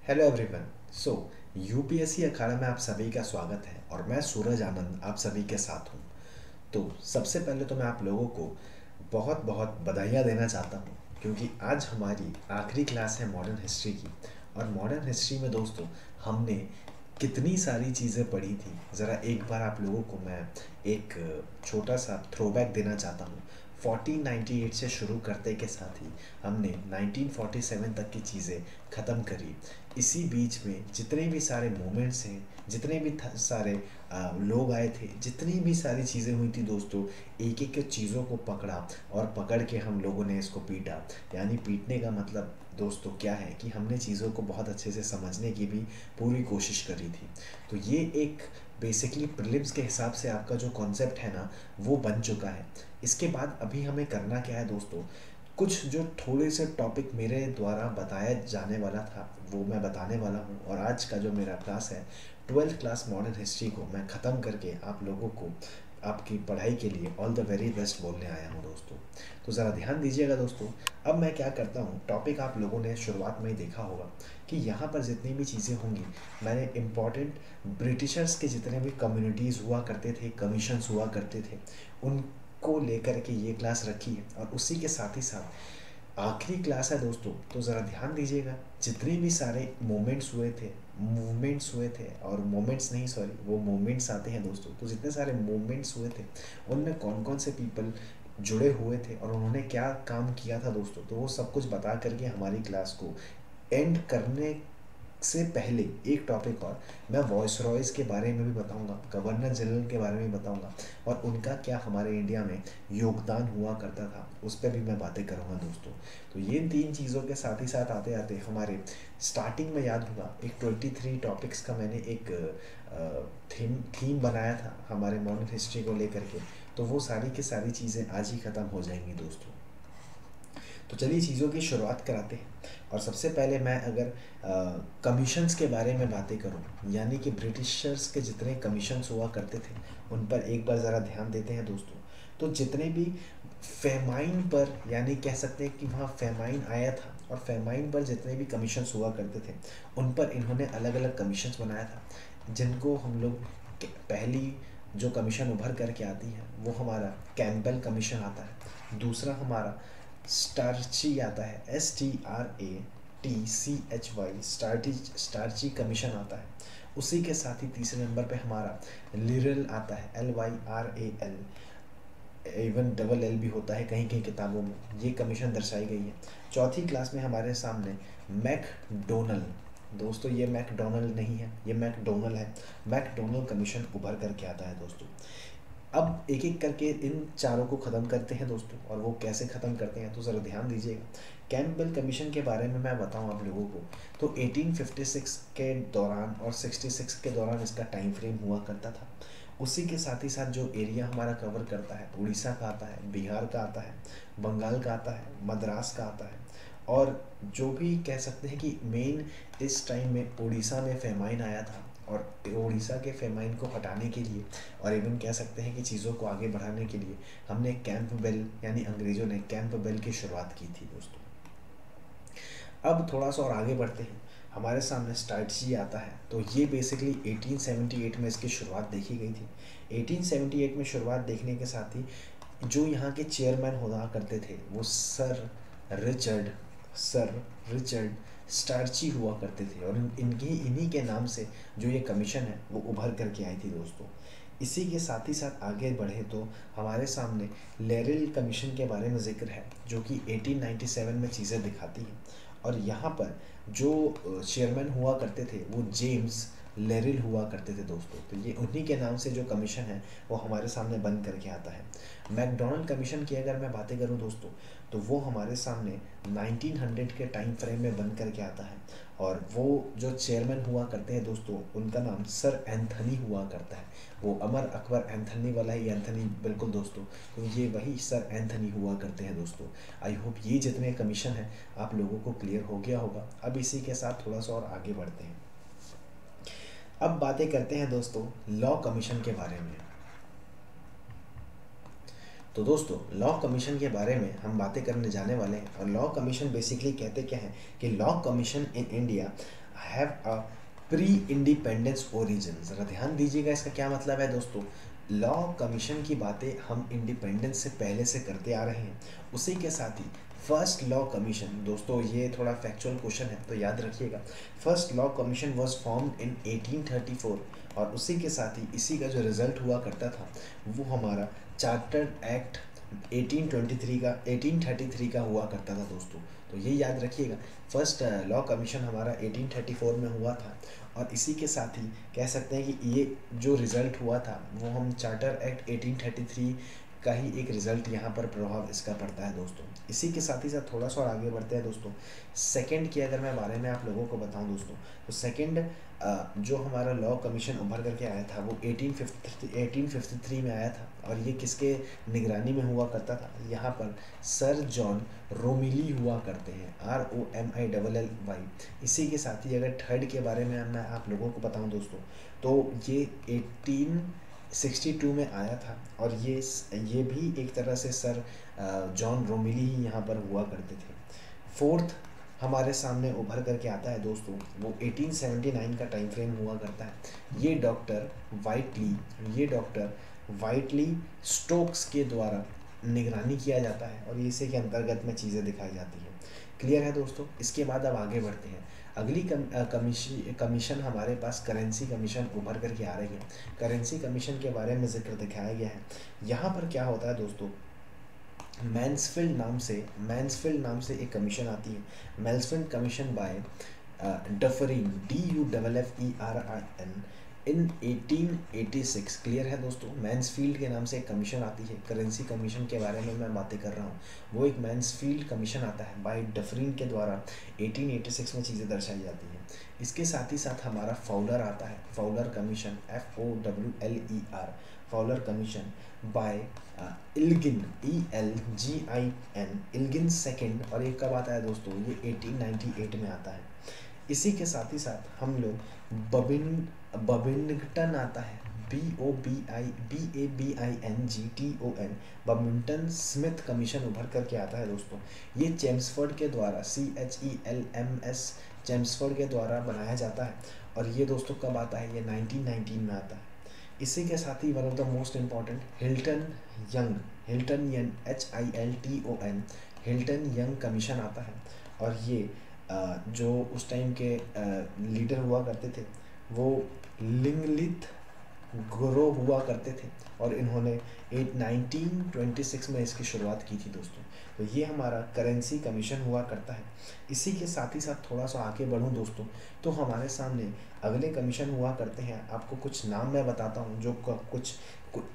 Hello everyone. So UPSC Akhada में आप सभी का स्वागत है और मैं सूरज आनंद आप सभी के साथ हूँ। तो सबसे पहले तो मैं आप लोगों को बहुत बहुत बधाइयाँ देना चाहता हूँ क्योंकि आज हमारी आखिरी क्लास है मॉडर्न हिस्ट्री की। और मॉडर्न हिस्ट्री में दोस्तों हमने कितनी सारी चीज़ें पढ़ी थी, ज़रा एक बार आप लोगों को मैं एक छोटा सा थ्रोबैक देना चाहता हूँ। 1498 से शुरू करते के साथ ही हमने 1947 तक की चीज़ें ख़त्म करी। इसी बीच में जितने भी सारे मोमेंट्स हैं, जितने भी सारे लोग आए थे, जितनी भी सारी चीज़ें हुई थी दोस्तों, एक एक चीज़ों को पकड़ा और पकड़ के हम लोगों ने इसको पीटा। यानी पीटने का मतलब दोस्तों क्या है कि हमने चीज़ों को बहुत अच्छे से समझने की भी पूरी कोशिश करी थी। तो ये एक बेसिकली प्रीलिम्स के हिसाब से आपका जो कॉन्सेप्ट है ना, वो बन चुका है। इसके बाद अभी हमें करना क्या है दोस्तों, कुछ जो थोड़े से टॉपिक मेरे द्वारा बताया जाने वाला था वो मैं बताने वाला हूँ। और आज का जो मेरा क्लास है, 12th क्लास मॉडर्न हिस्ट्री को मैं ख़त्म करके आप लोगों को आपकी पढ़ाई के लिए ऑल द वेरी बेस्ट बोलने आया हूँ दोस्तों। तो ज़रा ध्यान दीजिएगा दोस्तों। अब मैं क्या करता हूँ, टॉपिक आप लोगों ने शुरुआत में ही देखा होगा कि यहाँ पर जितनी भी चीज़ें होंगी, मैंने इम्पॉर्टेंट ब्रिटिशर्स के जितने भी कम्युनिटीज़ हुआ करते थे, कमीशंस हुआ करते थे, उन को लेकर के ये क्लास रखी है। और उसी के साथ ही साथ आखिरी क्लास है दोस्तों, तो ज़रा ध्यान दीजिएगा। जितने भी सारे मोमेंट्स हुए थे, मूवमेंट्स हुए थे, और मोमेंट्स नहीं सॉरी वो मोमेंट्स आते हैं दोस्तों, तो जितने सारे मूवमेंट्स हुए थे उनमें कौन कौन से पीपल जुड़े हुए थे और उन्होंने क्या काम किया था दोस्तों, तो वो सब कुछ बता करके हमारी क्लास को एंड करने से पहले एक टॉपिक और, मैं वॉइस रॉयस के बारे में भी बताऊंगा, गवर्नर जनरल के बारे में बताऊंगा, और उनका क्या हमारे इंडिया में योगदान हुआ करता था उस पर भी मैं बातें करूंगा दोस्तों। तो ये तीन चीज़ों के साथ ही साथ आते आते हमारे स्टार्टिंग में याद होगा एक 23 टॉपिक्स का मैंने एक थीम बनाया था हमारे मॉडर्न हिस्ट्री को लेकर के। तो वो सारी की सारी चीज़ें आज ही ख़त्म हो जाएंगी दोस्तों। तो चलिए चीज़ों की शुरुआत कराते हैं। और सबसे पहले मैं अगर कमीशंस के बारे में बातें करूं, यानी कि ब्रिटिशर्स के जितने कमीशंस हुआ करते थे उन पर एक बार ज़रा ध्यान देते हैं दोस्तों। तो जितने भी फेमाइन पर, यानी कह सकते हैं कि वहाँ फेमाइन आया था, और फेमाइन पर जितने भी कमीशंस हुआ करते थे उन पर इन्होंने अलग अलग कमीशंस बनाया था, जिनको हम लोग पहली जो कमीशन उभर करके आती है वो हमारा कैम्पबेल कमीशन आता है। दूसरा हमारा स्टार्ची आता है, STRATCHY, स्टार्ची कमीशन आता है। उसी के साथ ही तीसरे नंबर पे हमारा लिरल आता है, LYRAL, इवन डबल एल भी होता है कहीं कहीं किताबों में, ये कमीशन दर्शाई गई है। चौथी क्लास में हमारे सामने मैकडोनल, दोस्तों ये मैकडोनल नहीं है, ये मैकडोनल है। मैकडोनल कमीशन उभर करके आता है दोस्तों। अब एक एक करके इन चारों को ख़त्म करते हैं दोस्तों, और वो कैसे ख़त्म करते हैं तो ज़रा ध्यान दीजिएगा। कैंपबेल कमीशन के बारे में मैं बताऊं आप लोगों को, तो 1856 के दौरान और 66 के दौरान इसका टाइम फ्रेम हुआ करता था। उसी के साथ ही साथ जो एरिया हमारा कवर करता है, उड़ीसा का आता है, बिहार का आता है, बंगाल का आता है, मद्रास का आता है। और जो भी कह सकते हैं कि मेन इस टाइम में उड़ीसा में फेमाइन आया था, और उड़ीसा के फेमाइन को हटाने के लिए और इवन कह सकते हैं कि चीज़ों को आगे बढ़ाने के लिए हमने कैंपबेल, यानी अंग्रेज़ों ने कैंपबेल की शुरुआत की थी दोस्तों। अब थोड़ा सा और आगे बढ़ते हैं, हमारे सामने स्ट्रैटजी आता है। तो ये बेसिकली 1878 में इसकी शुरुआत देखी गई थी। 1878 में शुरुआत देखने के साथ ही जो यहाँ के चेयरमैन हुआ करते थे वो रिचर्ड सर रिचर्ड स्टार्ची हुआ करते थे, और इन्हीं के नाम से जो ये कमीशन है वो उभर करके आई थी दोस्तों। इसी के साथ ही साथ आगे बढ़े तो हमारे सामने लेरिल कमीशन के बारे में जिक्र है, जो कि 1897 में चीज़ें दिखाती हैं। और यहाँ पर जो चेयरमैन हुआ करते थे वो जेम्स लेरिल हुआ करते थे दोस्तों। तो ये उन्हीं के नाम से जो कमीशन है वो हमारे सामने बन करके आता है। मैकडोनल्ड कमीशन की अगर मैं बातें करूं दोस्तों, तो वो हमारे सामने 1900 के टाइम फ्रेम में बन करके आता है। और वो जो चेयरमैन हुआ करते हैं दोस्तों, उनका नाम सर एंथनी हुआ करता है। वो अमर अकबर एंथनी वाला ही एंथनी, बिल्कुल दोस्तों, तो ये वही सर एंथनी हुआ करते हैं दोस्तों। आई होप ये जितने कमीशन हैं आप लोगों को क्लियर हो गया होगा। अब इसी के साथ थोड़ा सा और आगे बढ़ते हैं। अब बातें करते हैं दोस्तों लॉ कमीशन के बारे में। तो दोस्तों लॉ कमीशन के बारे में हम बातें करने जाने वाले हैं। और लॉ कमीशन बेसिकली कहते क्या हैं कि law commission in India have a pre independence origin. ज़रा ध्यान दीजिएगा, इसका क्या मतलब है दोस्तों। लॉ कमीशन की बातें हम इंडिपेंडेंस से पहले से करते आ रहे हैं। उसी के साथ ही फर्स्ट लॉ कमीशन, दोस्तों ये थोड़ा फैक्चुअल क्वेश्चन है तो याद रखिएगा, first law commission was formed in 1834, और उसी के साथ ही इसी का जो रिजल्ट हुआ करता था वो हमारा चार्टर्ड एक्ट 1833 का हुआ करता था दोस्तों। तो ये याद रखिएगा, फर्स्ट लॉ कमीशन हमारा 1834 में हुआ था, और इसी के साथ ही कह सकते हैं कि ये जो रिज़ल्ट हुआ था वो हम चार्टर एक्ट 1833 का ही एक रिज़ल्ट यहाँ पर प्रभाव इसका पड़ता है दोस्तों। इसी के साथ ही साथ थोड़ा सा और आगे बढ़ते हैं दोस्तों। सेकंड की अगर मैं बारे में आप लोगों को बताऊं दोस्तों, तो सेकंड जो हमारा लॉ कमीशन उभर करके आया था वो 1853 में आया था, और ये किसके निगरानी में हुआ करता था, यहाँ पर सर जॉन रोमिली हुआ करते हैं, ROMILLY। इसी के साथ ही अगर थर्ड के बारे में मैं आप लोगों को बताऊं दोस्तों, तो ये 1862 में आया था, और ये भी एक तरह से सर जॉन रोमिली ही यहाँ पर हुआ करते थे। फोर्थ हमारे सामने उभर करके आता है दोस्तों, वो 1879 का टाइम फ्रेम हुआ करता है। ये डॉक्टर वाइटली स्टोक्स के द्वारा निगरानी किया जाता है, और इसी के अंतर्गत में चीज़ें दिखाई जाती हैं। क्लियर है दोस्तों। इसके बाद अब आगे बढ़ते हैं। अगली कमीशन हमारे पास करेंसी कमीशन उभर करके आ रही है। करेंसी कमीशन के बारे में जिक्र दिखाया गया है। यहाँ पर क्या होता है दोस्तों, मैन्सफील्ड नाम से एक कमीशन आती है, Mansfield commission by Dufferin, DUFFERIN in 1886। Clear है दोस्तों। मैन्सफील्ड के नाम से एक कमीशन आती है, करेंसी कमीशन के बारे में मैं बातें कर रहा हूँ, वो एक मैन्सफील्ड कमीशन आता है बाय डफरिन के द्वारा 1886 में चीज़ें दर्शाई जाती हैं। इसके साथ ही साथ हमारा फाउलर आता है, Fowler commission, FOWLER, Fowler commission by Elgin, ELGIN, Elgin second, और एक कब आता है दोस्तों, ये 1898 में आता है। इसी के साथ ही साथ हम लोग बबिंगटन आता है, BABINGTON, बबिंगटन स्मिथ कमीशन उभर करके आता है दोस्तों। ये चेम्सफोर्ड के द्वारा CHELMS चेम्सफोर्ड के द्वारा बनाया जाता है, और ये दोस्तों कब आता है, ये 1919 में आता है। इसी के साथ ही one of the most important Hilton Young, Hilton Young commission आता है, और ये जो उस टाइम के लीडर हुआ करते थे वो लिंगलिथ ग्रो हुआ करते थे, और इन्होंने 1926 में इसकी शुरुआत की थी दोस्तों। तो ये हमारा करेंसी कमीशन हुआ करता है। इसी के साथ ही साथ थोड़ा सा आगे बढ़ूं दोस्तों, तो हमारे सामने अगले कमीशन हुआ करते हैं। आपको कुछ नाम मैं बताता हूं, जो कुछ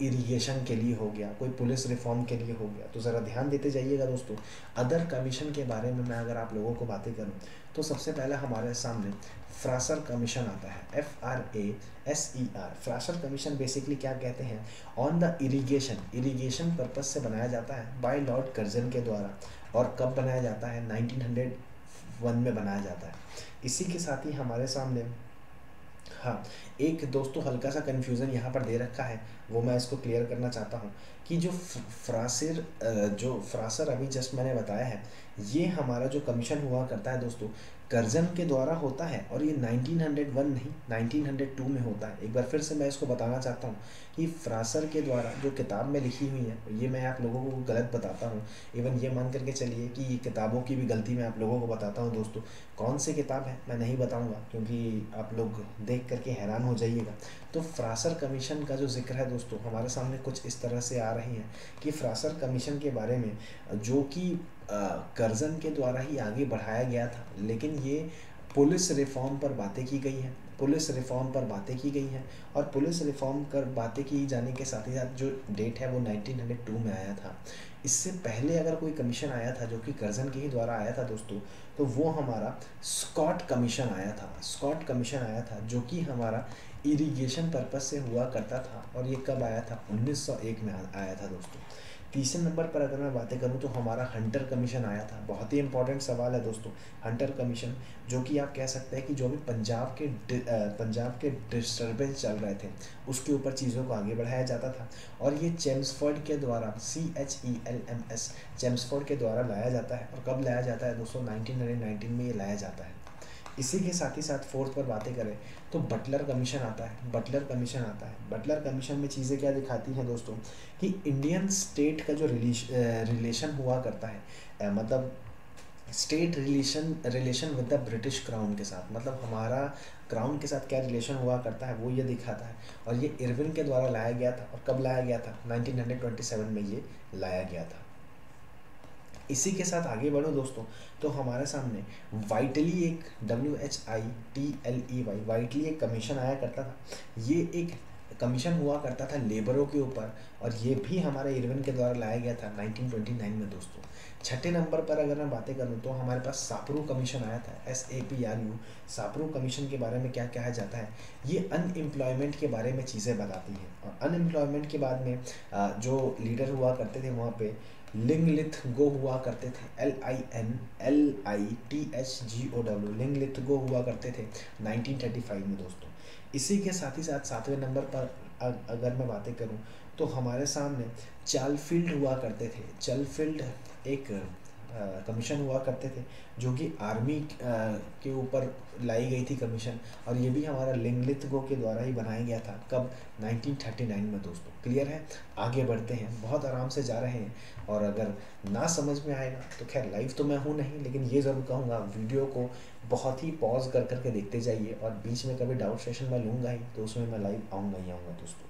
इरिगेशन के लिए हो गया, कोई पुलिस रिफॉर्म के लिए हो गया, तो ज़रा ध्यान देते जाइएगा दोस्तों। अदर कमीशन के बारे में मैं अगर आप लोगों को बातें करूं, तो सबसे पहला हमारे सामने फ्रासर कमीशन आता है, FRASER। फ्रासर कमीशन बेसिकली क्या कहते हैं, ऑन द इरिगेशन पर्पज से बनाया जाता है बाय लॉर्ड कर्जन के द्वारा, और कब बनाया जाता है, 1901 में बनाया जाता है। इसी के साथ ही हमारे सामने हाँ, एक दोस्तों हल्का सा कन्फ्यूज़न यहाँ पर दे रखा है, वो मैं इसको क्लियर करना चाहता हूँ कि जो फ्रासर अभी जस्ट मैंने बताया है, ये हमारा जो कमीशन हुआ करता है दोस्तों, कर्जन के द्वारा होता है, और ये 1901 नहीं 1902 में होता है। एक बार फिर से मैं इसको बताना चाहता हूँ कि फ्रासर के द्वारा जो किताब में लिखी हुई है, ये मैं आप लोगों को गलत बताता हूँ। इवन ये मान करके चलिए कि ये किताबों की भी गलती मैं आप लोगों को बताता हूँ दोस्तों। कौन सी किताब है मैं नहीं बताऊँगा, क्योंकि आप लोग देख करके हैरान हो जाइएगा। तो फ्रासर कमीशन का जो जिक्र है दोस्तों, हमारे सामने कुछ इस तरह से आ रही है कि फ्रासर कमीशन के बारे में, जो कि कर्जन के द्वारा ही आगे बढ़ाया गया था, लेकिन ये पुलिस रिफॉर्म पर बातें की गई हैं, और पुलिस रिफॉर्म कर बातें की जाने के साथ ही साथ जो डेट है वो 1902 में आया था। इससे पहले अगर कोई कमीशन आया था जो कि कर्जन के ही द्वारा आया था दोस्तों, तो वो हमारा स्कॉट कमीशन आया था, जो कि हमारा इरिगेशन पर्पस से हुआ करता था, और ये कब आया था, 1901 में आया था दोस्तों। तीसरे नंबर पर अगर मैं बातें करूं तो हमारा हंटर कमीशन आया था। बहुत ही इंपॉर्टेंट सवाल है दोस्तों, हंटर कमीशन, जो कि आप कह सकते हैं कि जो भी पंजाब के डिस्टर्बेंस चल रहे थे उसके ऊपर चीज़ों को आगे बढ़ाया जाता था, और ये चेम्सफोर्ड के द्वारा CHELMS चेम्सफोर्ड के द्वारा लाया जाता है। और कब लाया जाता है दोस्तों, 1919 में ये लाया जाता है। इसी के साथ ही साथ फोर्थ पर बातें करें तो बटलर कमीशन आता है। बटलर कमीशन आता है, बटलर कमीशन में चीज़ें क्या दिखाती हैं दोस्तों कि इंडियन स्टेट का जो रिलेशन हुआ करता है, मतलब state relation with the British crown के साथ, मतलब हमारा क्राउन के साथ क्या रिलेशन हुआ करता है वो ये दिखाता है। और ये इरविन के द्वारा लाया गया था। और कब लाया गया था? 1927 में ये लाया गया था। इसी के साथ आगे बढ़ो दोस्तों, तो हमारे सामने वाइटली एक WHITLEY वाइटली एक कमीशन आया करता था। ये एक कमीशन हुआ करता था लेबरों के ऊपर, और ये भी हमारे इरविन के द्वारा लाया गया था 1929 में दोस्तों। छठे नंबर पर अगर मैं बातें करूँ तो हमारे पास सापरू कमीशन आया था, SAPRU। सापरू कमीशन के बारे में क्या कहा जाता है? ये अनएम्प्लॉयमेंट के बारे में चीज़ें बताती हैं। और अनएम्प्लॉयमेंट के बाद में जो लीडर हुआ करते थे वहाँ पे लिंगलिथगो हुआ करते थे, LINLITHGOW, लिंगलिथगो हुआ करते थे 1935 में दोस्तों। इसी के साथ ही साथ सातवें नंबर पर अगर मैं बातें करूं तो हमारे सामने चालफील्ड हुआ करते थे। चालफील्ड एक कमीशन हुआ करते थे जो कि आर्मी के ऊपर लाई गई थी कमीशन, और ये भी हमारा लिंगलिथगो के द्वारा ही बनाया गया था। कब? 1939 में दोस्तों। क्लियर है? आगे बढ़ते हैं, बहुत आराम से जा रहे हैं। और अगर ना समझ में आएगा तो खैर लाइव तो मैं हूँ नहीं, लेकिन ये ज़रूर कहूँगा वीडियो को बहुत ही पॉज कर करके देखते जाइए, और बीच में कभी डाउट सेशन मैं लूँगा ही तो उसमें मैं लाइव आऊँगा ही आऊँगा दोस्तों।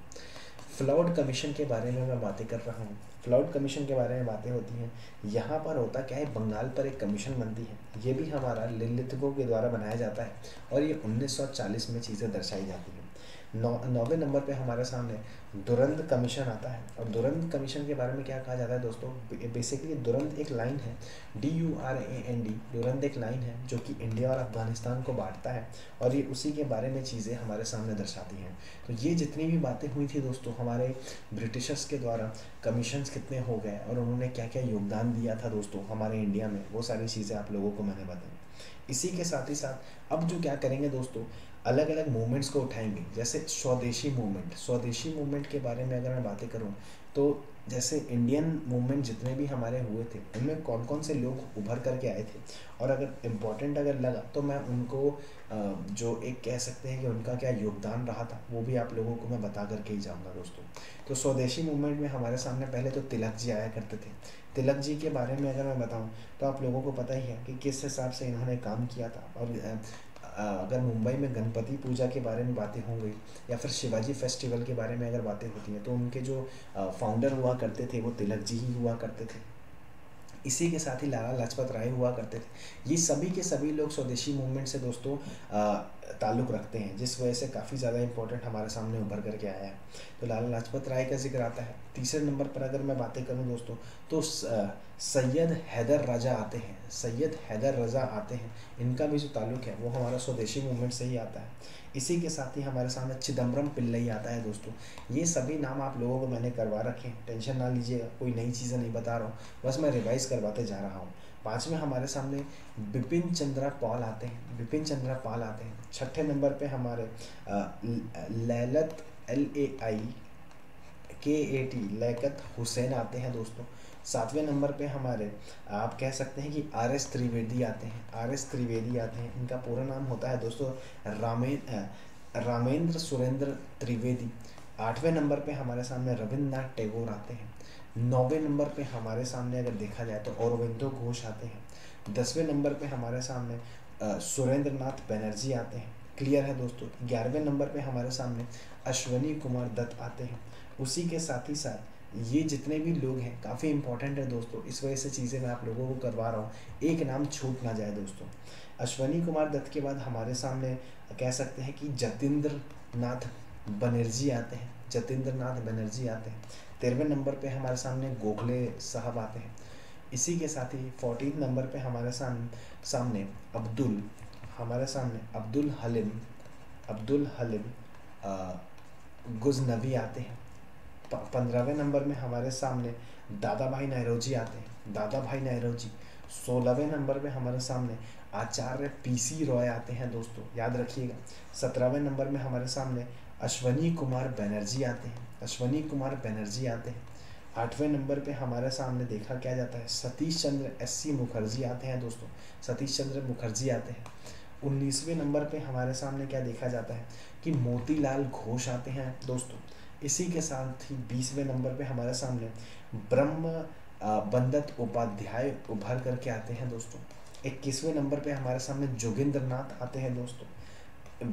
फ्लॉड कमीशन के बारे में मैं बातें कर रहा हूँ। फ्लॉड कमीशन के बारे में बातें होती हैं। यहाँ पर होता क्या है, बंगाल पर एक कमीशन बनती है। ये भी हमारा लिलिथगो के द्वारा बनाया जाता है, और ये 1940 में चीज़ें दर्शाई जाती हैं। नौवें नंबर पे हमारे सामने दुरंत कमीशन आता है। और दुरंत कमीशन के बारे में क्या कहा जाता है दोस्तों? बेसिकली दुरंत एक लाइन है, DURAND। दुरंत एक लाइन है जो कि इंडिया और अफगानिस्तान को बांटता है, और ये उसी के बारे में चीज़ें हमारे सामने दर्शाती हैं। तो ये जितनी भी बातें हुई थी दोस्तों हमारे ब्रिटिशर्स के द्वारा, कमीशंस कितने हो गए और उन्होंने क्या क्या योगदान दिया था दोस्तों हमारे इंडिया में, वो सारी चीज़ें आप लोगों को मैंने बताई। इसी के साथ ही साथ अब जो क्या करेंगे दोस्तों, अलग अलग मूवमेंट्स को उठाएंगे। जैसे स्वदेशी मूवमेंट, स्वदेशी मूवमेंट के बारे में अगर मैं बातें करूं तो जैसे इंडियन मूवमेंट जितने भी हमारे हुए थे उनमें कौन कौन से लोग उभर करके आए थे, और अगर इम्पोर्टेंट अगर लगा तो मैं उनको जो एक कह सकते हैं कि उनका क्या योगदान रहा था वो भी आप लोगों को मैं बता करके ही जाऊँगा दोस्तों। तो स्वदेशी मूवमेंट में हमारे सामने पहले तो तिलक जी आया करते थे। तिलक जी के बारे में अगर मैं बताऊं तो आप लोगों को पता ही है कि किस हिसाब से इन्होंने काम किया था। और अगर मुंबई में गणपति पूजा के बारे में बातें हो गई या फिर शिवाजी फेस्टिवल के बारे में अगर बातें होती हैं तो उनके जो फाउंडर हुआ करते थे वो तिलक जी ही हुआ करते थे। इसी के साथ ही लाला लाजपत राय हुआ करते थे। ये सभी के सभी लोग स्वदेशी मूवमेंट से दोस्तों ताल्लुक़ रखते हैं, जिस वजह से काफ़ी ज़्यादा इंपॉर्टेंट हमारे सामने उभर करके आया है। तो लाला लाजपत राय का जिक्र आता है। तीसरे नंबर पर अगर मैं बातें करूं दोस्तों तो सैयद हैदर राजा आते हैं। सैयद हैदर रज़ा आते हैं, इनका भी जो ताल्लुक़ है वो हमारा स्वदेशी मूवमेंट से ही आता है। इसी के साथ ही हमारे सामने चिदम्बरम पिल्लई आता है दोस्तों। ये सभी नाम आप लोगों को मैंने करवा रखे हैं, टेंशन ना लीजिएगा, कोई नई चीज़ें नहीं बता रहा हूँ, बस मैं रिवाइज करवाते जा रहा हूँ। पाँचवें हमारे सामने बिपिन चंद्रा पाल आते हैं। बिपिन चंद्रा पाल आते हैं। छठे नंबर पे हमारे लैलत LAIKAT लियाकत हुसैन आते हैं दोस्तों। सातवें नंबर पे हमारे आप कह सकते हैं कि RS त्रिवेदी आते हैं। RS त्रिवेदी आते हैं, इनका पूरा नाम होता है दोस्तों रामेंद्र सुरेंद्र त्रिवेदी। आठवें नंबर पे हमारे सामने रविन्द्रनाथ टैगोर आते हैं। नौवें नंबर पे हमारे सामने अगर देखा जाए तो औरबिंदो घोष आते हैं। 10वें नंबर पे हमारे सामने सुरेंद्र नाथ बनर्जी आते हैं। क्लियर है दोस्तों। 11वें नंबर पे हमारे सामने अश्वनी कुमार दत्त आते हैं। उसी के साथ ही साथ ये जितने भी लोग हैं काफ़ी इंपॉर्टेंट है दोस्तों, इस वजह से चीज़ें मैं आप लोगों को करवा रहा हूँ, एक नाम छूट ना जाए दोस्तों। अश्वनी कुमार दत्त के बाद हमारे सामने कह सकते हैं कि जतिंद्र नाथ बनर्जी आते हैं। जतिंद्र नाथ बनर्जी आते हैं। 13वें नंबर पे हमारे सामने गोखले साहब आते हैं। इसी के साथ ही 14 नंबर पे हमारे सामने अब्दुल हलीम गुजनवी आते हैं। 15वें नंबर में हमारे सामने दादा भाई नौरोजी आते हैं। दादा भाई नौरोजी। 16वें नंबर पे हमारे सामने आचार्य PC रॉय आते हैं दोस्तों, याद रखिएगा। 17वें नंबर में हमारे सामने अश्वनी कुमार बनर्जी आते हैं। अश्वनी कुमार बनर्जी आते हैं। 8वें नंबर पे हमारे सामने देखा क्या जाता है, सतीश चंद्र SC मुखर्जी आते हैं दोस्तों। सतीश चंद्र मुखर्जी आते हैं। 19वें नंबर पे हमारे सामने क्या देखा जाता है कि मोतीलाल घोष आते हैं दोस्तों। इसी के साथ ही 20वें नंबर पे हमारे सामने ब्रह्म बंदत उपाध्याय उभर करके आते हैं दोस्तों। 21वें नंबर पे हमारे सामने जोगिंद्र नाथ आते हैं दोस्तों।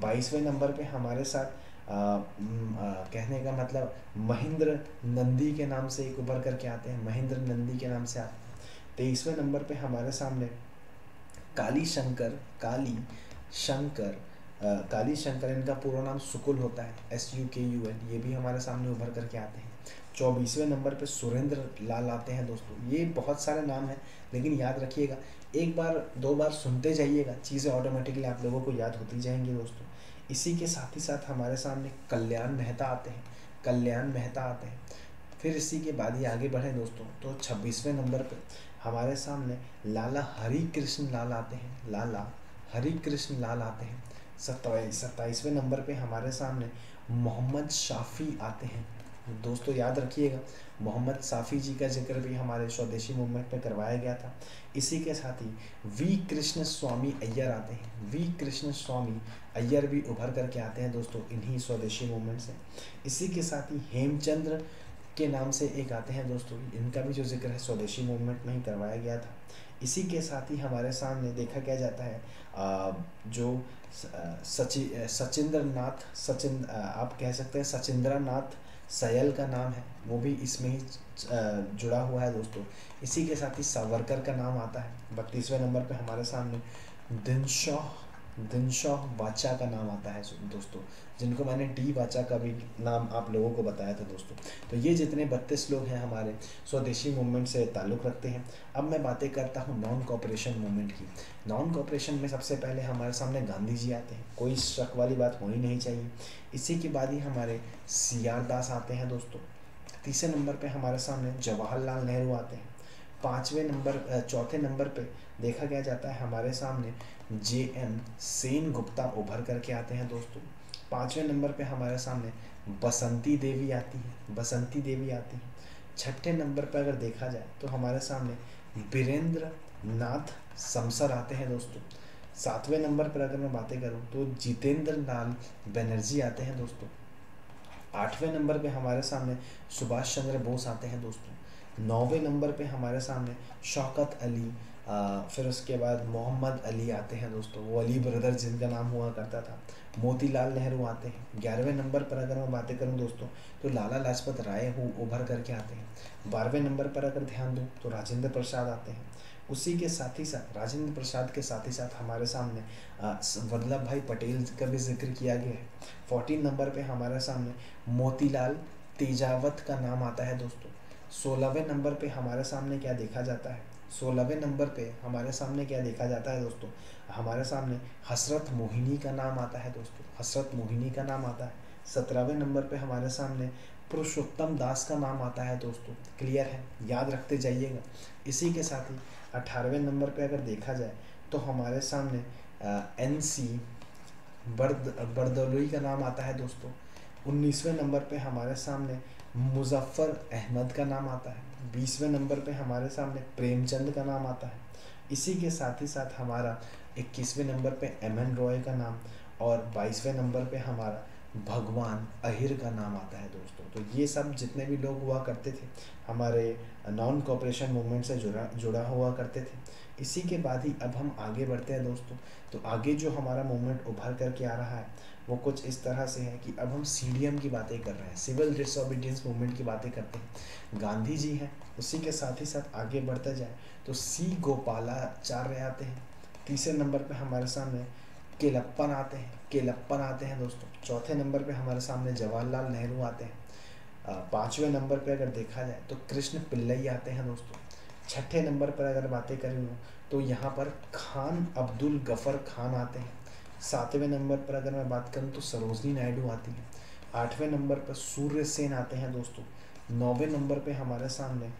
22वें नंबर पे हमारे साथ कहने का मतलब महेंद्र नंदी के नाम से एक उभर करके आते हैं, महेंद्र नंदी के नाम से आते हैं। 23वें नंबर पे हमारे सामने काली शंकर इनका पूरा नाम सुकुल होता है, SUKUL, ये भी हमारे सामने उभर करके आते हैं। 24वें नंबर पे सुरेंद्र लाल आते हैं दोस्तों। ये बहुत सारे नाम हैं, लेकिन याद रखिएगा, एक बार दो बार सुनते जाइएगा, चीज़ें ऑटोमेटिकली आप लोगों को याद होती जाएंगी दोस्तों। इसी के साथ ही साथ हमारे सामने कल्याण मेहता आते हैं। फिर इसी के बाद ही आगे बढ़े दोस्तों, तो 26वें नंबर पे हमारे सामने लाला हरि कृष्ण लाल आते हैं। 27वें नंबर पे हमारे सामने मोहम्मद शाफ़ी आते हैं दोस्तों। याद रखिएगा, मोहम्मद शाफ़ी जी का जिक्र भी हमारे स्वदेशी मूवमेंट में करवाया गया था। इसी के साथ ही वी कृष्ण स्वामी अय्यर आते हैं, वी कृष्ण स्वामी अय्यर भी उभर करके आते हैं दोस्तों इन्हीं स्वदेशी मूवमेंट से। इसी के साथ ही हेमचंद्र के नाम से एक आते हैं दोस्तों, इनका भी जो जिक्र है स्वदेशी मूवमेंट में ही करवाया गया था। इसी के साथ ही हमारे सामने देखा क्या जाता है जो आप कह सकते हैं सचिंद्र नाथ सयल का नाम है, वो भी इसमें ही जुड़ा हुआ है दोस्तों। इसी के साथ ही सावरकर का नाम आता है। 32वें नंबर पे हमारे सामने दिनशॉ वाचा का नाम आता है दोस्तों, जिनको मैंने डी वाचा का भी नाम आप लोगों को बताया था दोस्तों। तो ये जितने 32 लोग हैं हमारे स्वदेशी मूवमेंट से ताल्लुक़ रखते हैं। अब मैं बातें करता हूँ नॉन कॉपरेशन मूवमेंट की। नॉन कॉपरेशन में सबसे पहले हमारे सामने गांधी जी आते हैं, कोई शक वाली बात होनी नहीं चाहिए। इसी के बाद ही हमारे CR दास आते हैं दोस्तों। तीसरे नंबर पर हमारे सामने जवाहरलाल नेहरू आते हैं। चौथे नंबर पे देखा क्या जाता है हमारे सामने JM सेन गुप्ता उभर करके आते हैं दोस्तों। 5वें नंबर पे हमारे सामने बसंती देवी आती है। छठे नंबर पर अगर देखा जाए तो हमारे सामने बीरेंद्र नाथ समसर आते हैं दोस्तों। 7वें नंबर पर अगर मैं बातें करूं तो जितेंद्र लाल बनर्जी आते हैं दोस्तों। 8वें नंबर पे हमारे सामने सुभाष चंद्र बोस आते हैं दोस्तों। 9वें नंबर पे हमारे सामने शौकत अली, फिर उसके बाद मोहम्मद अली आते हैं दोस्तों, वो अली ब्रदर जिनका नाम हुआ करता था। मोतीलाल नेहरू आते हैं। 11वें नंबर पर अगर मैं बातें करूं दोस्तों तो लाला लाजपत राय उभर करके आते हैं। 12वें नंबर पर अगर ध्यान दूं तो राजेंद्र प्रसाद आते हैं। उसी के साथ ही साथ राजेंद्र प्रसाद के साथ ही साथ हमारे सामने वल्लभ भाई पटेल का भी जिक्र किया गया है। 14 नंबर पे हमारे सामने मोतीलाल तेजावत का नाम आता है दोस्तों। 16वें नंबर पे हमारे सामने क्या देखा जाता है दोस्तों, हमारे सामने हसरत मोहिनी का नाम आता है दोस्तों। 17वें नंबर पे हमारे सामने पुरुषोत्तम दास का नाम आता है दोस्तों। क्लियर है, याद रखते जाइएगा। इसी के साथ ही 18वें नंबर पे अगर देखा जाए तो हमारे सामने NC बरदलोई का नाम आता है दोस्तों। 19वें नंबर पे हमारे सामने मुजफ्फर अहमद का नाम आता है। 20वें नंबर पे हमारे सामने प्रेमचंद का नाम आता है। इसी के साथ ही साथ हमारा 21वें नंबर पे MN रॉय का नाम और 22वें नंबर पे हमारा भगवान अहिर का नाम आता है दोस्तों। तो ये सब जितने भी लोग हुआ करते थे हमारे नॉन कॉपरेशन मूवमेंट से जुड़ा हुआ करते थे। इसी के बाद ही अब हम आगे बढ़ते हैं दोस्तों। तो आगे जो हमारा मूवमेंट उभर करके आ रहा है वो कुछ इस तरह से है कि अब हम CDM की बातें कर रहे हैं, सिविल डिसओबीडियंस मूवमेंट की बातें करते हैं। गांधी जी हैं, उसी के साथ ही साथ आगे बढ़ते जाए तो C गोपालाचार्य आते हैं। तीसरे नंबर पे हमारे सामने केलप्पन आते हैं दोस्तों। चौथे नंबर पे हमारे सामने जवाहरलाल नेहरू आते हैं। 5वें नंबर पे अगर देखा जाए तो कृष्ण पिल्लई आते हैं दोस्तों। 6ठे नंबर पर अगर बातें करें तो यहाँ पर खान अब्दुल गफ़र खान आते हैं। 7वें नंबर पर अगर मैं बात करूँ तो सरोजनी नायडू आती है। 8वें नंबर पर सूर्य सेन आते हैं दोस्तों। 9वें नंबर पे हमारे सामने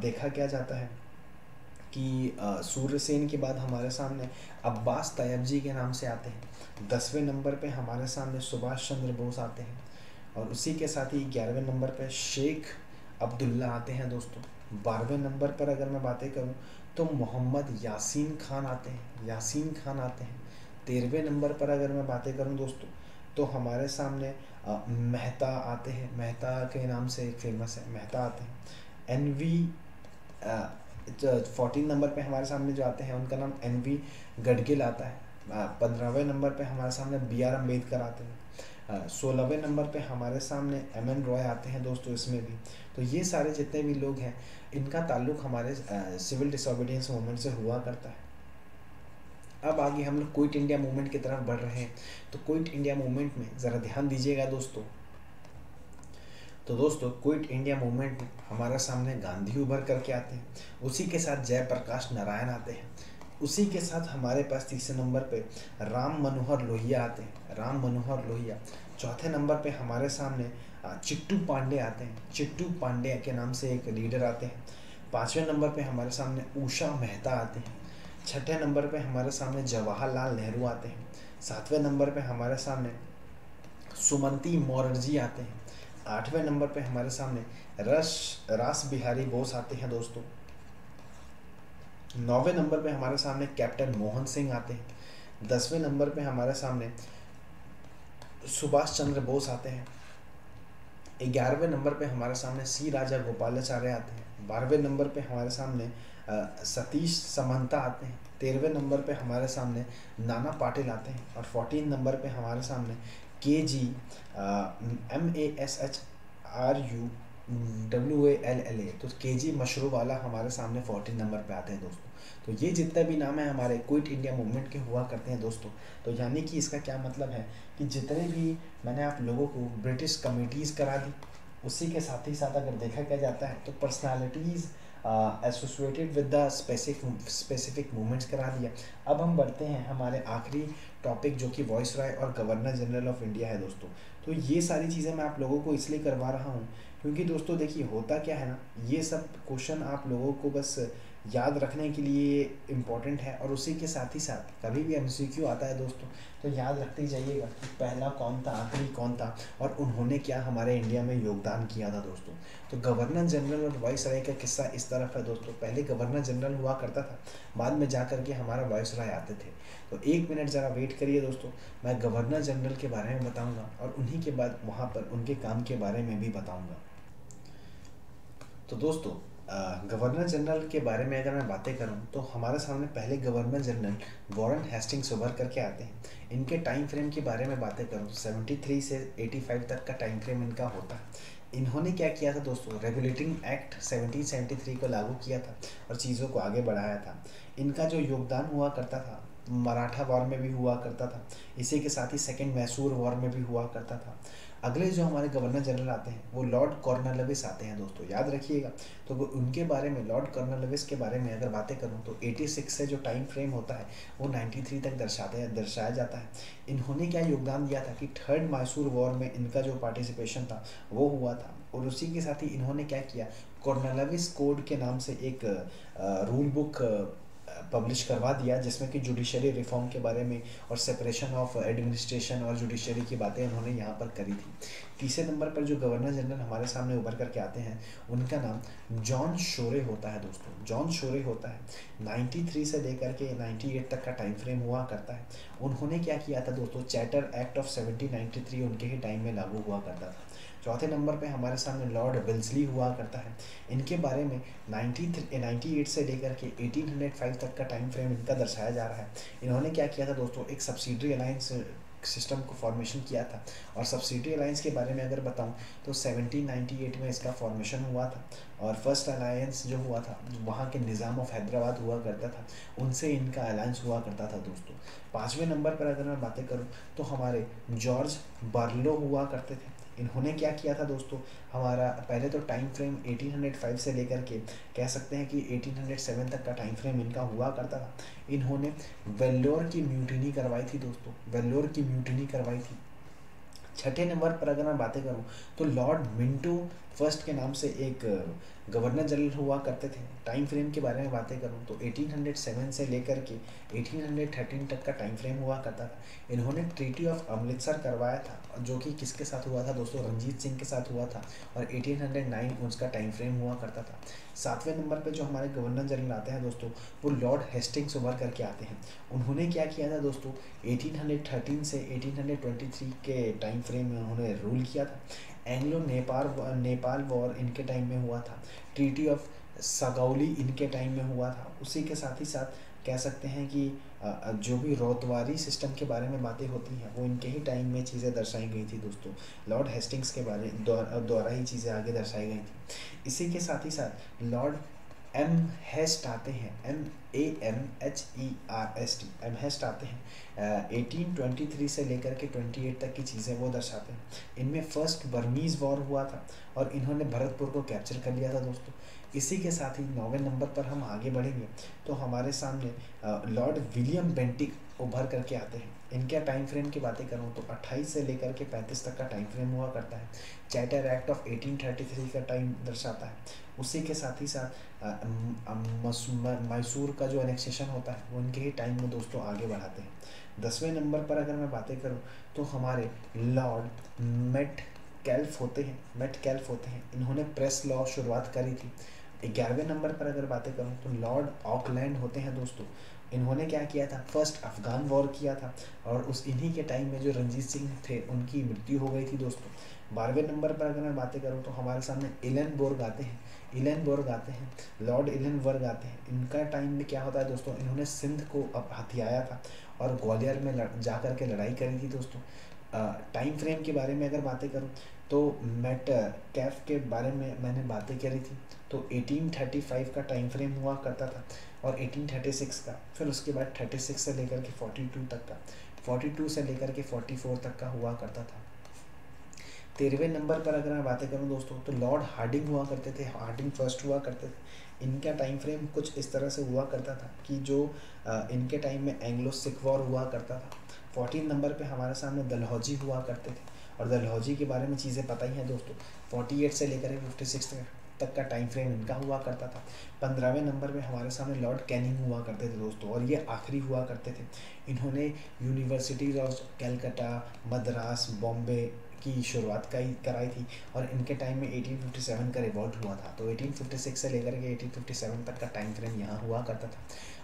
देखा क्या जाता है कि सूर्य सेन के बाद हमारे सामने अब्बास तैयब जी के नाम से आते हैं। 10वें नंबर पे हमारे सामने सुभाष चंद्र बोस आते हैं और उसी के साथ ही 11वें नंबर पे शेख अब्दुल्ला आते हैं दोस्तों। 12वें नंबर पर अगर मैं बातें करूं तो मोहम्मद यासीन खान आते हैं। 13वें नंबर पर अगर मैं बातें करूं दोस्तों, तो हमारे सामने मेहता आते हैं। मेहता के नाम से एक फेमस है, मेहता आते हैं। NV 14 नंबर पे हमारे सामने जो आते हैं उनका नाम NV गडगिल आता है। 15वें नंबर पे हमारे सामने BR अम्बेडकर आते हैं। 16वें नंबर पे हमारे सामने MN रॉय आते हैं दोस्तों इसमें भी। तो ये सारे जितने भी लोग हैं इनका ताल्लुक हमारे सिविल डिसोबीडियंस मूवमेंट से हुआ करता है। अब आगे हम लोग क्विट इंडिया मूवमेंट की तरफ बढ़ रहे हैं। तो क्विट इंडिया मूवमेंट में ज़रा ध्यान दीजिएगा दोस्तों। तो दोस्तों क्विट इंडिया मूवमेंट में हमारे सामने गांधी उभर करके आते हैं, उसी के साथ जयप्रकाश नारायण आते हैं, उसी के साथ हमारे पास तीसरे नंबर पे राम मनोहर लोहिया आते हैं, राम मनोहर लोहिया। चौथे नंबर पे हमारे सामने चिट्टू पांडे आते हैं, चिट्टू पांडे के नाम से एक लीडर आते हैं। पाँचवें नंबर पे हमारे सामने उषा मेहता आते हैं। छठे नंबर पे हमारे सामने जवाहरलाल नेहरू आते हैं। सातवें नंबर पे हमारे सामने सुमंती मोरर्जी आते हैं। आठवें नंबर पे हमारे सामने रास बिहारी बोस आते हैं दोस्तों। नौवें नंबर पे हमारे सामने कैप्टन मोहन सिंह आते हैं। 10वें नंबर पे हमारे सामने सुभाष चंद्र बोस आते हैं। 11वें नंबर पे हमारे सामने C राजा गोपालाचार्य आते हैं। 12वें नंबर पे हमारे सामने सतीश समंता आते हैं। 13वें नंबर पे हमारे सामने नाना पाटिल आते हैं। और 14 नंबर पे हमारे सामने KG MASHRUWALLA, तो KG मशरूवाला हमारे सामने 14 नंबर पे आते हैं दोस्तों। तो ये जितने भी नाम है हमारे क्विट इंडिया मूवमेंट के हुआ करते हैं दोस्तों। तो यानी कि इसका क्या मतलब है कि जितने भी मैंने आप लोगों को ब्रिटिश कमिटीज़ करा दी, उसी के साथ ही साथ अगर देखा क्या जाता है तो personalities associated with the specific movements करा दिया। अब हम बढ़ते हैं हमारे आखिरी टॉपिक जो कि वाइसरॉय और गवर्नर जनरल ऑफ इंडिया है दोस्तों। तो ये सारी चीज़ें मैं आप लोगों को इसलिए करवा रहा हूँ क्योंकि दोस्तों देखिए होता क्या है ना, ये सब क्वेश्चन आप लोगों को बस याद रखने के लिए इम्पोर्टेंट है, और उसी के साथ ही साथ कभी भी MCQ आता है दोस्तों तो याद रखते जाइएगा कि पहला कौन था, आखिरी कौन था, और उन्होंने क्या हमारे इंडिया में योगदान किया था दोस्तों। तो गवर्नर जनरल और वाइसरॉय का किस्सा इस तरफ है दोस्तों। पहले गवर्नर जनरल हुआ करता था, बाद में जा कर के हमारा वाइसरॉय आते थे। तो 1 मिनट ज़रा वेट करिए दोस्तों, मैं गवर्नर जनरल के बारे में बताऊँगा और उन्हीं के बाद वहाँ पर उनके काम के बारे में भी बताऊँगा। तो दोस्तों गवर्नर जनरल के बारे में अगर मैं बातें करूं तो हमारे सामने पहले गवर्नर जनरल वॉरेन हेस्टिंग्स उभर करके आते हैं। इनके टाइम फ्रेम के बारे में बातें करूं तो 73 से 85 तक का टाइम फ्रेम इनका होता है। इन्होंने क्या किया था दोस्तों, रेगुलेटिंग एक्ट 1773 को लागू किया था और चीज़ों को आगे बढ़ाया था। इनका जो योगदान हुआ करता था मराठा वॉर में भी हुआ करता था, इसी के साथ ही सेकेंड मैसूर वॉर में भी हुआ करता था। अगले जो हमारे गवर्नर जनरल आते हैं वो लॉर्ड कॉर्नवालिस आते हैं दोस्तों, याद रखिएगा। तो उनके बारे में, लॉर्ड कॉर्नवालिस के बारे में अगर बातें करूं तो 86 से जो टाइम फ्रेम होता है वो 93 तक दर्शाया जाता है। इन्होंने क्या योगदान दिया था कि थर्ड मैसूर वॉर में इनका जो पार्टिसिपेशन था वो हुआ था, और उसी के साथ ही इन्होंने क्या किया, कॉर्नवालिस कोड के नाम से एक रूल बुक पब्लिश करवा दिया जिसमें कि जुडिशरी रिफॉर्म के बारे में और सेपरेशन ऑफ एडमिनिस्ट्रेशन और जुडिशरी की बातें उन्होंने यहाँ पर करी थी। तीसरे नंबर पर जो गवर्नर जनरल हमारे सामने उभर करके आते हैं उनका नाम जॉन शोरे होता है दोस्तों, जॉन शोरे होता है। 93 से लेकर के 98 तक का टाइम फ्रेम हुआ करता है। उन्होंने क्या किया था दोस्तों, चार्टर एक्ट ऑफ 1793 उनके ही टाइम में लागू हुआ करता था। चौथे नंबर पे हमारे सामने लॉर्ड वेल्सली हुआ करता है। इनके बारे में 98 से लेकर के 1805 तक का टाइम फ्रेम इनका दर्शाया जा रहा है। इन्होंने क्या किया था दोस्तों, एक सब्सिडरी अलायंस सिस्टम को फॉर्मेशन किया था, और सब्सिडरी अलायंस के बारे में अगर बताऊं तो 1798 में इसका फॉर्मेशन हुआ था। और फर्स्ट अलायंस जो हुआ था वहाँ के निज़ाम ऑफ हैदराबाद हुआ करता था, उनसे इनका अलायंस हुआ करता था दोस्तों। 5वें नंबर पर अगर मैं बातें करूँ तो हमारे जॉर्ज बार्लो हुआ करते थे। इन्होंने क्या किया था दोस्तों, हमारा पहले तो टाइम फ्रेम 1805 से लेकर के कह सकते हैं कि 1807 तक का टाइम फ्रेम इनका हुआ करता था। इन्होंने वेल्लोर की म्यूटिनी करवाई थी दोस्तों, वेल्लोर की म्यूटिनी करवाई थी। छठे नंबर पर अगर मैं बातें करूं तो लॉर्ड मिंटो फर्स्ट के नाम से एक गवर्नर जनरल हुआ करते थे। टाइम फ्रेम के बारे में बातें करूँ तो 1807 से लेकर के 1813 तक का टाइम फ्रेम हुआ करता था। इन्होंने ट्रीटी ऑफ अमृतसर करवाया था, जो कि किसके साथ हुआ था दोस्तों, रंजीत सिंह के साथ हुआ था, और 1809 उसका टाइम फ्रेम हुआ करता था। 7वें नंबर पे जो हमारे गवर्नर जनरल आते हैं दोस्तों, वो लॉर्ड हेस्टिंग्स उभर करके आते हैं। उन्होंने क्या किया था दोस्तों, 1813 से 1823 के टाइम फ्रेम में उन्होंने रूल किया था। एंग्लो नेपाल वॉर इनके टाइम में हुआ था। ट्रीटी ऑफ सगौली इनके टाइम में हुआ था। उसी के साथ ही साथ कह सकते हैं कि जो भी रौतवारी सिस्टम के बारे में बातें होती हैं वो इनके ही टाइम में चीज़ें दर्शाई गई थी दोस्तों। लॉर्ड हेस्टिंग्स के द्वारा ही चीज़ें आगे दर्शाई गई थी। इसी के साथ ही साथ लॉर्ड एम हेस्ट आते हैं, AMHERST, एम हेस्ट आते हैं। 1823 से लेकर के 28 तक की चीज़ें वो दर्शाते हैं। इनमें फर्स्ट बर्मीज़ वॉर हुआ था और इन्होंने भरतपुर को कैप्चर कर लिया था दोस्तों। इसी के साथ ही 9वें नंबर पर हम आगे बढ़ेंगे तो हमारे सामने लॉर्ड विलियम बेंटिक उभर करके आते हैं। इनके टाइम फ्रेम की बातें करूँ तो 28 से लेकर के 35 तक का टाइम फ्रेम हुआ करता है। चार्टर एक्ट ऑफ 1833 का टाइम दर्शाता है। उसी के साथ ही साथ मैसूर का जो एनेक्सेशन होता है वो इनके ही टाइम में दोस्तों आगे बढ़ाते हैं। 10वें नंबर पर अगर मैं बातें करूँ तो हमारे लॉर्ड मेटकैल्फ होते हैं। इन्होंने प्रेस लॉ शुरुआत करी थी। 11वें नंबर पर अगर बातें करूँ तो लॉर्ड ऑकलैंड होते हैं दोस्तों। इन्होंने क्या किया था, फर्स्ट अफगान वॉर किया था और उस इन्हीं के टाइम में जो रंजीत सिंह थे उनकी मृत्यु हो गई थी दोस्तों। 12वें नंबर पर अगर मैं बातें करूँ तो हमारे सामने इलेनबोर्ग आते हैं। लॉर्ड इलेनबर्ग आते हैं। इनका टाइम में क्या होता है दोस्तों, इन्होंने सिंध को अब हथियाया था और ग्वालियर में जा कर के लड़ाई करी थी दोस्तों। टाइम फ्रेम के बारे में अगर बातें करूँ तो मेट कैफ के बारे में मैंने बातें करी थी, तो 1835 का टाइम फ्रेम हुआ करता था और 1836 का, फिर उसके बाद 36 से लेकर के 42 तक का, 42 से लेकर के 44 तक का हुआ करता था। 13वें नंबर पर अगर मैं बातें करूं दोस्तों तो लॉर्ड हार्डिंग हुआ करते थे। हार्डिंग फर्स्ट हुआ करते थे। इनका टाइम फ्रेम कुछ इस तरह से हुआ करता था कि जो इनके टाइम में एंग्लो सिख वॉर हुआ करता था। 14 नंबर पे हमारे सामने डलहौजी हुआ करते थे और डलहौजी के बारे में चीज़ें पता ही हैं दोस्तों। 48 से लेकर 56 तक का टाइम फ्रेम इनका हुआ करता था। 15वें नंबर पे हमारे सामने लॉर्ड कैनिंग हुआ करते थे दोस्तों और ये आखिरी हुआ करते थे। इन्होंने यूनिवर्सिटीज़ ऑफ कैलकाटा, मद्रास, बॉम्बे की शुरुआत कराई थी और इनके टाइम में 1857 का रिवॉल्ट हुआ था। तो 1856 से लेकर के 1857 तक का टाइम फ्रेम यहाँ हुआ करता था।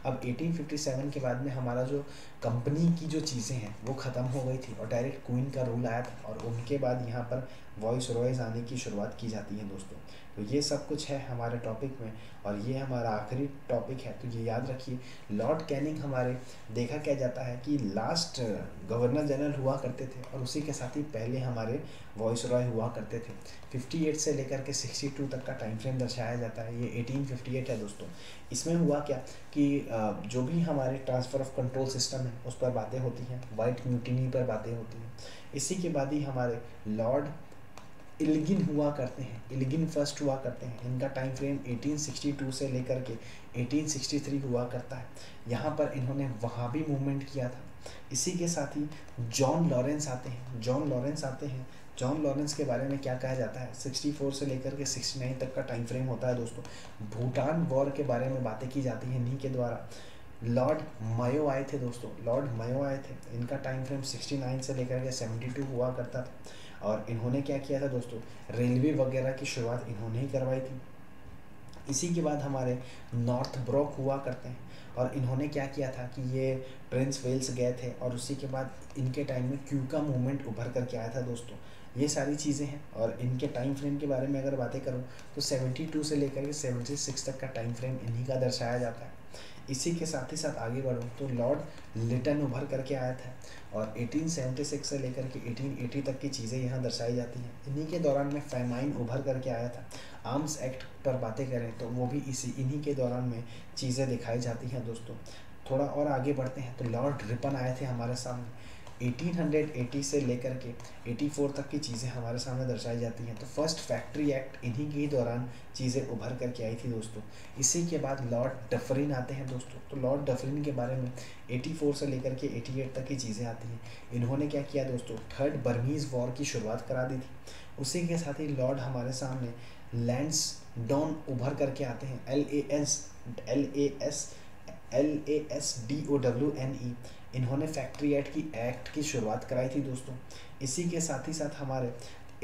अब 1857 के बाद में हमारा जो कंपनी की जो चीज़ें हैं वो ख़त्म हो गई थी और डायरेक्ट क्वीन का रूल आया था और उनके बाद यहाँ पर वॉइस रॉयज़ आने की शुरुआत की जाती है दोस्तों। तो ये सब कुछ है हमारे टॉपिक में और ये हमारा आखिरी टॉपिक है। तो ये याद रखिए, लॉर्ड कैनिंग हमारे देखा क्या जाता है कि लास्ट गवर्नर जनरल हुआ करते थे और उसी के साथ ही पहले हमारे वॉइस रॉय हुआ करते थे। 58 से लेकर के 62 तक का टाइम फ्रेम दर्शाया जाता है। ये 1858 है दोस्तों। इसमें हुआ क्या कि जो भी हमारे ट्रांसफ़र ऑफ कंट्रोल सिस्टम है उस पर बातें होती हैं, वाइट म्यूटिनी पर बातें होती हैं। इसी के बाद ही हमारे लॉर्ड इल्गिन हुआ करते हैं। इल्गिन फर्स्ट हुआ करते हैं। इनका टाइम फ्रेम 1862 से लेकर के 1863 हुआ करता है। यहाँ पर इन्होंने वहाबी मूवमेंट किया था। इसी के साथ ही जॉन लॉरेंस आते हैं। जॉन लॉरेंस के बारे में क्या कहा जाता है, 64 से लेकर के 69 तक का टाइम फ्रेम होता है दोस्तों। भूटान वॉर के बारे में बातें की जाती हैं इन्हीं के द्वारा। लॉर्ड मायो आए थे दोस्तों, इनका टाइम फ्रेम 69 से लेकर के 72 हुआ करता था और इन्होंने क्या किया था दोस्तों, रेलवे वगैरह की शुरुआत इन्होंने ही करवाई थी। इसी के बाद हमारे नॉर्थ ब्रॉक हुआ करते हैं और इन्होंने क्या किया था कि ये प्रिंस वेल्स गए थे और उसी के बाद इनके टाइम में क्यूका मूवमेंट उभर करके आया था दोस्तों। ये सारी चीज़ें हैं और इनके टाइम फ्रेम के बारे में अगर बातें करूँ तो 72 से लेकर के 76 तक का टाइम फ्रेम इन्हीं का दर्शाया जाता है। इसी के साथ ही साथ आगे बढ़ूँ तो लॉर्ड लिटन उभर करके आया था और 1876 से लेकर के 1880 तक की चीज़ें यहाँ दर्शाई जाती हैं। इन्हीं के दौरान में फैमाइन उभर करके आया था। आर्म्स एक्ट पर बातें करें तो वो भी इन्हीं के दौरान में चीज़ें दिखाई जाती हैं दोस्तों। थोड़ा और आगे बढ़ते हैं तो लॉर्ड रिपन आए थे हमारे सामने। 1880 से लेकर के 84 तक की चीज़ें हमारे सामने दर्शाई जाती हैं। तो फर्स्ट फैक्ट्री एक्ट इन्हीं के ही दौरान चीज़ें उभर करके आई थी दोस्तों। इसी के बाद लॉर्ड डफरिन आते हैं दोस्तों। तो लॉर्ड डफरिन के बारे में 84 से लेकर के 88 तक की चीज़ें आती हैं। इन्होंने क्या किया दोस्तों, थर्ड बर्मीज़ वॉर की शुरुआत करा दी थी। उसी के साथ ही लॉर्ड हमारे सामने लैंड्स डॉन उभर करके आते हैं, LASDOWNE। इन्होंने फैक्ट्री एक्ट की शुरुआत कराई थी दोस्तों। इसी के साथ ही साथ हमारे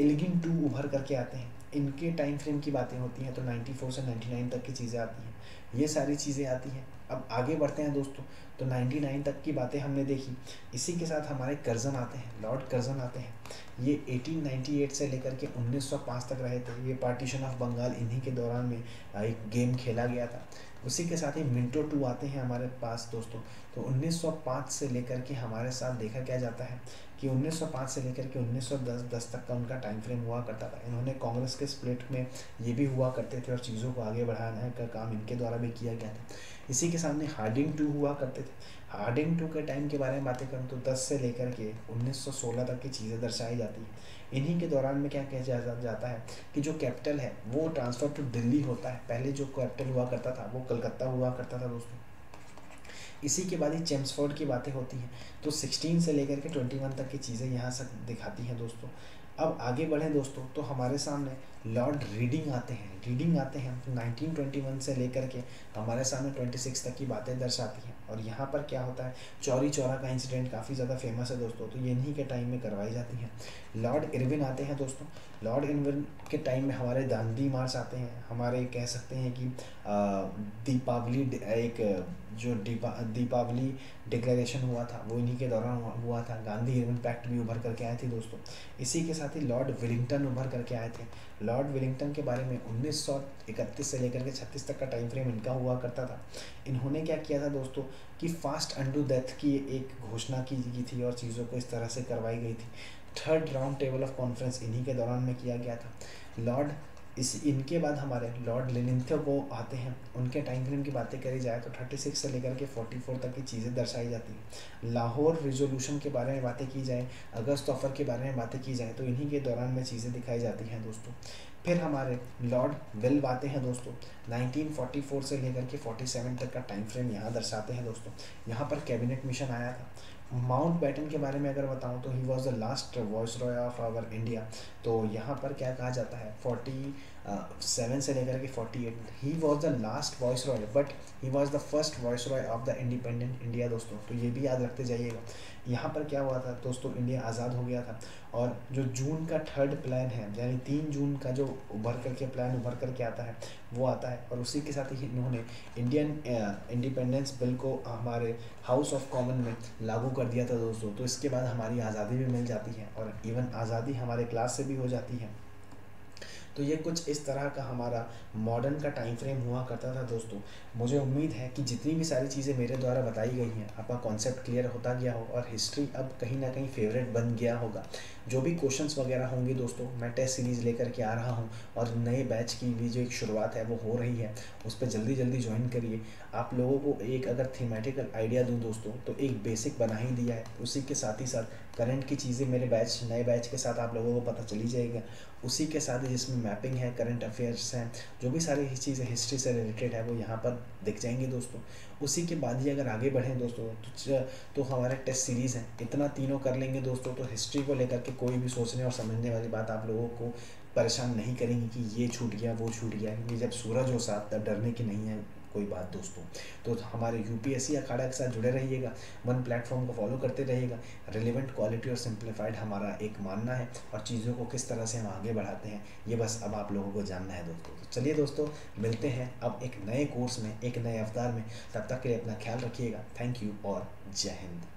एल्गिन टू उभर करके आते हैं। इनके टाइम फ्रेम की बातें होती हैं तो 94 से 99 तक की चीज़ें आती हैं, ये सारी चीज़ें आती हैं। अब आगे बढ़ते हैं दोस्तों, तो 99 तक की बातें हमने देखी। इसी के साथ हमारे कर्जन आते हैं, लॉर्ड कर्जन आते हैं। ये 1898 से लेकर के 1905 तक रहे थे। ये पार्टीशन ऑफ बंगाल इन्हीं के दौरान में एक गेम खेला गया था। उसी के साथ ही मिंटो टू आते हैं हमारे पास दोस्तों। तो 1905 से लेकर के हमारे साथ देखा क्या जाता है कि 1905 से लेकर के 1910 तक का उनका टाइम फ्रेम हुआ करता था। इन्होंने कांग्रेस के स्प्लिट में ये भी हुआ करते थे और चीज़ों को आगे बढ़ाने का काम इनके द्वारा भी किया गया था। इसी के सामने हार्डिंग टू हुआ करते थे। हार्डिंग टू के टाइम के बारे में बातें करूँ तो 10 से लेकर के 1916 तक की चीज़ें दर्शाई जाती हैं। इन्हीं के दौरान में क्या कहा जाता है कि जो कैपिटल है वो ट्रांसफ़र टू दिल्ली होता है। पहले जो कैपिटल हुआ करता था वो कलकत्ता हुआ करता था दोस्तों। इसी के बाद ही चेम्सफोर्ड की बातें होती हैं। तो 16 से लेकर के 21 तक की चीज़ें यहाँ से दिखाती हैं दोस्तों। अब आगे बढ़ें दोस्तों, तो हमारे सामने लॉर्ड रीडिंग आते हैं। रीडिंग आते हैं तो 1921 से लेकर के हमारे सामने 26 तक की बातें दर्शाती हैं। और यहाँ पर क्या होता है, चौरी चौरा का इंसिडेंट काफ़ी ज़्यादा फेमस है दोस्तों, तो ये इन्हीं के टाइम में करवाई जाती हैं। लॉर्ड इरविन आते हैं दोस्तों। लॉर्ड इरविन के टाइम में हमारे दांडी मार्च आते हैं। हमारे कह सकते हैं कि दीपावली एक जो दीपावली डिक्लेरेशन हुआ था वो इन्हीं के दौरान हुआ था। गांधी इरविन पैक्ट भी उभर करके आए थे दोस्तों। इसी के साथ ही लॉर्ड विलिंगटन उभर करके आए थे। लॉर्ड विलिंगटन के बारे में 1931 से लेकर के 36 तक का टाइम फ्रेम इनका हुआ करता था। इन्होंने क्या किया था दोस्तों कि फास्ट अंडू डेथ की एक घोषणा की गई थी और चीज़ों को इस तरह से करवाई गई थी। Third round table of conference इन्हीं के दौरान में किया गया था। लॉर्ड इनके बाद हमारे लॉर्ड लिनिंथगो आते हैं। उनके टाइम फ्रेम की बातें करी जाए तो 36 से लेकर के 44 तक की चीज़ें दर्शाई जाती हैं। लाहौर रिजोल्यूशन के बारे में बातें की जाए, अगस्त ऑफर के बारे में बातें की जाए तो इन्हीं के दौरान में चीज़ें दिखाई जाती हैं दोस्तों। फिर हमारे लॉर्ड वेल्व आते हैं दोस्तों। 1944 से लेकर के 47 तक का टाइम फ्रेम यहाँ दर्शाते हैं दोस्तों। यहाँ पर कैबिनेट मिशन आया था। माउंट बैटन के बारे में अगर बताऊं तो he was the last viceroy of our India. तो यहाँ पर क्या कहा जाता है, 47 से लेकर के 48 ही was the last voice Roy but he was the first voice Roy of the independent India दोस्तों। तो ये भी याद रखते जाइएगा। यहाँ पर क्या हुआ था दोस्तों, इंडिया आज़ाद हो गया था। और जो जून का थर्ड प्लान है यानी 3 जून का जो उभर करके प्लान उभर करके आता है वो आता है। और उसी के साथ ही इन्होंने इंडियन इंडिपेंडेंस बिल को हमारे हाउस ऑफ कॉमन में लागू कर दिया था दोस्तों। तो इसके बाद हमारी आज़ादी भी मिल जाती है और इवन आज़ादी हमारे क्लास से भी हो जाती है। तो ये कुछ इस तरह का हमारा मॉडर्न का टाइम फ्रेम हुआ करता था दोस्तों। मुझे उम्मीद है कि जितनी भी सारी चीज़ें मेरे द्वारा बताई गई हैं आपका कॉन्सेप्ट क्लियर होता गया हो और हिस्ट्री अब कहीं ना कहीं फेवरेट बन गया होगा। जो भी क्वेश्चंस वगैरह होंगे दोस्तों, मैं टेस्ट सीरीज़ लेकर के आ रहा हूँ और नए बैच की भी जो एक शुरुआत है वो हो रही है, उस पर जल्दी जल्दी ज्वाइन करिए। आप लोगों को एक अगर थीमेटिकल आइडिया दूँ दोस्तों तो एक बेसिक बना ही दिया है। उसी के साथ ही साथ करंट की चीज़ें मेरे नए बैच के साथ आप लोगों को पता चली जाएगा। उसी के साथ ही जिसमें मैपिंग है, करंट अफेयर्स हैं, जो भी सारी चीज़ें हिस्ट्री से रिलेटेड है वो यहाँ पर दिख जाएंगी दोस्तों। उसी के बाद ही अगर आगे बढ़ें दोस्तों तो हमारे टेस्ट सीरीज़ हैं, इतना तीनों कर लेंगे दोस्तों तो हिस्ट्री को लेकर के कोई भी सोचने और समझने वाली बात आप लोगों को परेशान नहीं करेंगी कि ये छूट गया वो छूट गया। क्योंकि जब सूरज हो साथ तब डरने की नहीं है कोई बात दोस्तों। तो हमारे यूपीएससी अखाड़ा के साथ जुड़े रहिएगा, वन प्लेटफॉर्म को फॉलो करते रहिएगा। रिलेवेंट, क्वालिटी और सिंप्लीफाइड हमारा एक मानना है और चीज़ों को किस तरह से हम आगे बढ़ाते हैं ये बस अब आप लोगों को जानना है दोस्तों। तो चलिए दोस्तों, मिलते हैं अब एक नए कोर्स में, एक नए अवतार में। तब तक के लिए अपना ख्याल रखिएगा। थैंक यू और जय हिंद।